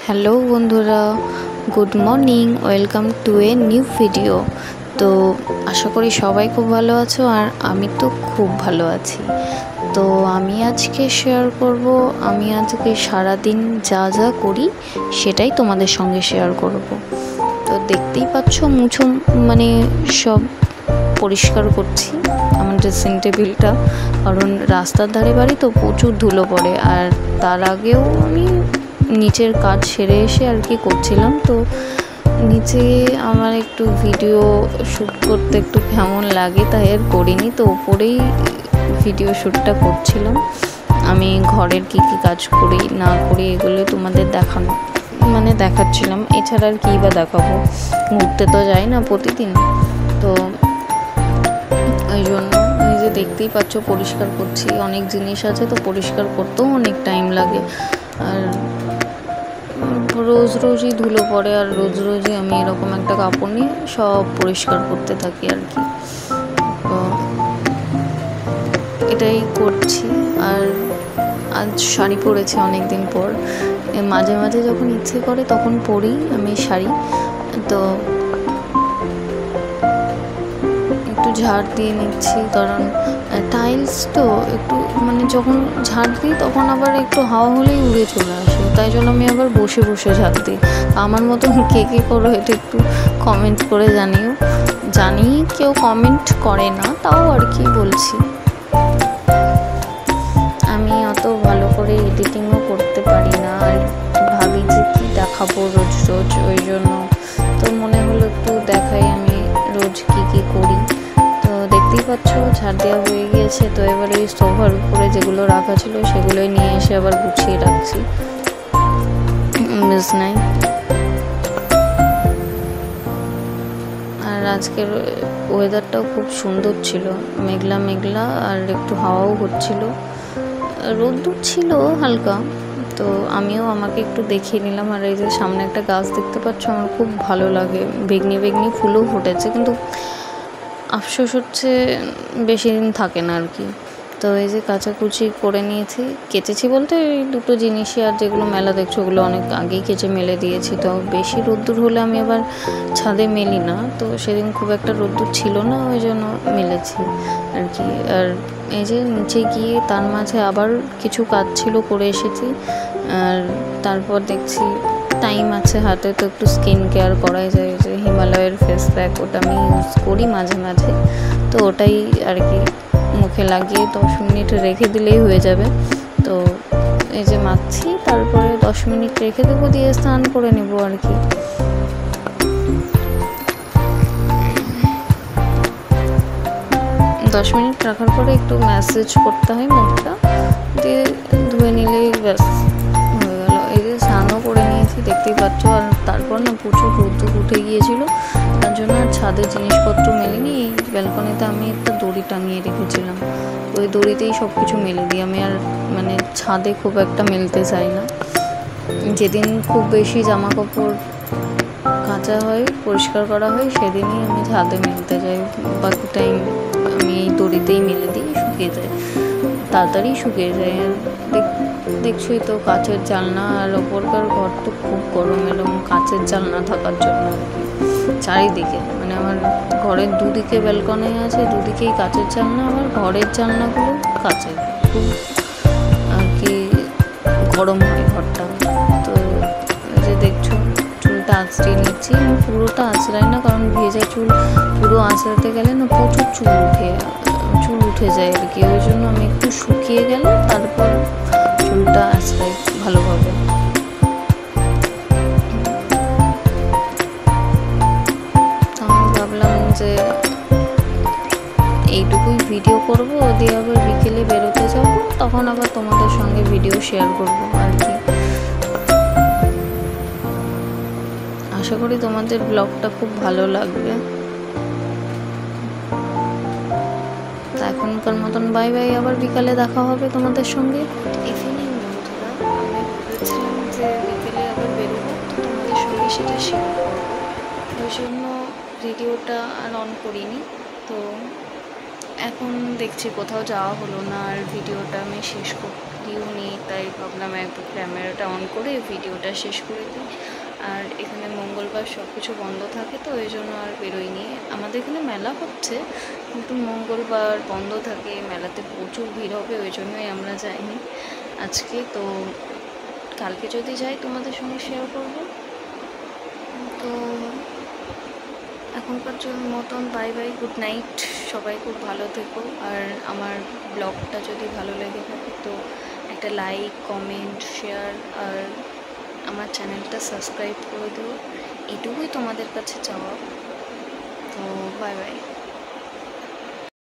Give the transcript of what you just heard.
Hello বন্ধুরা, good morning. Welcome to a new video. তো আশা করি সবাই খুব ভালো আছো, আর আমি তো খুব ভালো আছি। তো আমি আজকে শেয়ার করব, আমি আজকে সারাদিন যা যা করি সেটাই তোমাদের সঙ্গে শেয়ার করব। তো দেখতেই পাচ্ছ মানে সব পরিষ্কার করছি আমার ড্রেসিং টেবিলটা, কারণ রাস্তার ধারে বাড়ি তো প্রচুর ধুলো পড়ে। আর তার আগেও আমি নিচের কাজ সেরে এসে আর কি করছিলাম। তো নিচে আমার একটু ভিডিও শ্যুট করতে একটু কেমন লাগে, তাই আর করিনি। তো ওপরেই ভিডিও শ্যুটটা করছিলাম। আমি ঘরের কী কী কাজ করি না করি এগুলো তোমাদের দেখাচ্ছিলাম। এছাড়া আর কী বা দেখাবো, ঘুরতে তো যাই না প্রতিদিন। তো ওই জন্য এই যে দেখতেই পাচ্ছ পরিষ্কার করছি, অনেক জিনিস আছে তো পরিষ্কার করতেও অনেক টাইম লাগে। আর রোজ রোজই ধুলো পড়ে, আর রোজ রোজই আমি এরকম একটা কাপড় নিয়ে সব পরিষ্কার করতে থাকি আর কি। তো এটাই করছি। আর আজ শাড়ি পরেছি অনেক দিন পর। মাঝে মাঝে যখন ইচ্ছে করে তখন পরি আমি শাড়ি। তো একটু ঝাড় দিয়ে নিচ্ছি, কারণ টাইলস তো একটু মানে যখন ঝাড় দিই তখন আবার একটু হাওয়া হলেই উড়ে চলে আসে, তাই জন্য আমি আবার বসে বসে ঝাড় দিই। আমার মতন কে কে করো এটা একটু কমেন্ট করে জানিও। জানি কেউ কমেন্ট করে না, তাও আর কি বলছি। আমি অত ভালো করে এডিটিংও করতে পারি না, আর ভাবি যে কী দেখাবো রোজ রোজ, ওই জন্য তো মনে হলো একটু দেখাই আমি রোজ কী কী করি। তো দেখতেই পাচ্ছ ঝাড় দেওয়া হয়ে গিয়েছে। তো এবার এই সোফার উপরে যেগুলো রাখা ছিল সেগুলোই নিয়ে এসে আবার গুছিয়ে রাখছি বিছানায়। আর আজকের ওয়েদারটাও খুব সুন্দর ছিল, মেঘলা মেঘলা, আর একটু হাওয়াও হচ্ছিল, রোদ্দুর ছিল হালকা। তো আমিও আমাকে একটু দেখিয়ে নিলাম। আর এই যে সামনে একটা গাছ দেখতে পাচ্ছ, আমার খুব ভালো লাগে, বেগনি বেগনি ফুলও ফুটেছে, কিন্তু আফসোস হচ্ছে বেশি দিন থাকে না আর কি। তো এই যে কাচাকুচি করে নিয়েছি, কেচেছি বলতে এই দুটো জিনিসই, আর যেগুলো মেলা দেখছো ওগুলো অনেক আগেই কেচে মেলে দিয়েছি। তো বেশি রোদ্দুর হলে আমি আবার ছাদে মেলি না, তো সেদিন খুব একটা রোদ্দুর ছিল না, ওই জন্য মেলেছি আর কি। আর এই যে নিচে গিয়ে তার মাঝে আবার কিছু কাজ ছিল, করে এসেছি। আর তারপর দেখছি টাইম আছে হাতে, তো একটু স্কিন কেয়ার করাই যায়। যে হিমালয়ের ফেস প্যাক, ওটা আমি ইউজ করি মাঝে মাঝে, তো ওটাই আর কি মুখে লাগিয়ে 10 মিনিট রেখে দিলেই হয়ে যাবে। তো এই যে মাখছি, তারপরে 10 মিনিট রেখে দেবো, দিয়ে স্নান করে নেব আর কি। দশ মিনিট রাখার পরে একটু ম্যাসেজ করতে হয় মুখটা, দিয়ে ধুয়ে নিলেই ব্যাস হয়ে গেল। এই যে স্নানও করে নিয়েছি দেখতেই পাচ্ছ। আর তারপর না প্রচুর রোদ্দুর উঠে গিয়েছিল, তার জন্য আর ছাদের জিনিসপত্র মেলেনি। এই ব্যালকনিতে আমি একটা দড়ি টাঙিয়ে রেখেছিলাম, ওই দড়িতেই সব কিছু মেলে দিই। আমি আর মানে ছাদে খুব একটা মেলতে চাই না। যেদিন খুব বেশি জামা কাপড় কাচা হয়, পরিষ্কার করা হয়, সেদিনই আমি ছাদে মেলতে যাই। বাকি টাইম আমি এই দড়িতেই মেলে দিই, শুকিয়ে যায়, তাড়াতাড়ি শুকিয়ে যায়। আর দেখছোই তো কাঁচের জানলা, আর ওপরকার ঘর তো খুব গরম, এরকম কাঁচের জানলা থাকার জন্য আর কি। চারিদিকে মানে আমার ঘরের দুদিকে ব্যালকনি আছে, দুদিকেই কাঁচের জানলা, আমার ঘরের জানলাগুলো কাঁচের, খুব আর কি গরম হয় ঘরটা। তো এই যে দেখছো চুলটা আঁচড়িয়ে নিচ্ছি, পুরোটা আঁচড়াই না, কারণ ভেজা চুল পুরো আঁচড়াতে গেলে না প্রচুর চুল উঠে যায় আর কি। ওই জন্য আমি একটু শুকিয়ে গেলে তারপর চুলটা আঁচড়াই ভালোভাবে। তো আমি ভাবলাম যে এইটুকুই ভিডিও করব, দিয়ে আবার বিকেলে বেরোতে যাব, তখন আবার তোমাদের সঙ্গে ভিডিও শেয়ার করব আর কি। আশা করি তোমাদের ব্লগটা খুব ভালো লাগবে। তা এখনকার মতন বাই বাই, আবার বিকালে দেখা হবে তোমাদের সঙ্গে। ইভিনিং বন্ধুরা, আমি ভেবেছিলাম যে বিকেলে আবার বেরোবো, তো তোমাদের সঙ্গে সেটা শেয়ার করবো, ওই জন্য ভিডিওটা আর অন করিনি। তো এখন দেখছি কোথাও যাওয়া হলো না, আর ভিডিওটা আমি শেষ করিও নি, তাই ভাবলাম একবার ক্যামেরাটা অন করে ভিডিওটা শেষ করে দিই। আর এখানে মঙ্গলবার সব কিছু বন্ধ থাকে, তো ওই জন্য আর বেরোইনি। আমাদের এখানে মেলা হচ্ছে, কিন্তু মঙ্গলবার বন্ধ থাকে, মেলাতে প্রচুর ভিড় হবে, ওই জন্যই আমরা যাইনি আজকে। তো কালকে যদি যাই তোমাদের সঙ্গে শেয়ার করবো। তো এখনকার মতন বাই বাই, গুড নাইট, সবাই খুব ভালো থেকো। আর আমার ব্লগটা যদি ভালো লেগে থাকে তো একটা লাইক, কমেন্ট, শেয়ার আর আমার চ্যানেলটা সাবস্ক্রাইব করে দিও, এটুকুই তোমাদের কাছে চাওয়া। তো বাই বাই।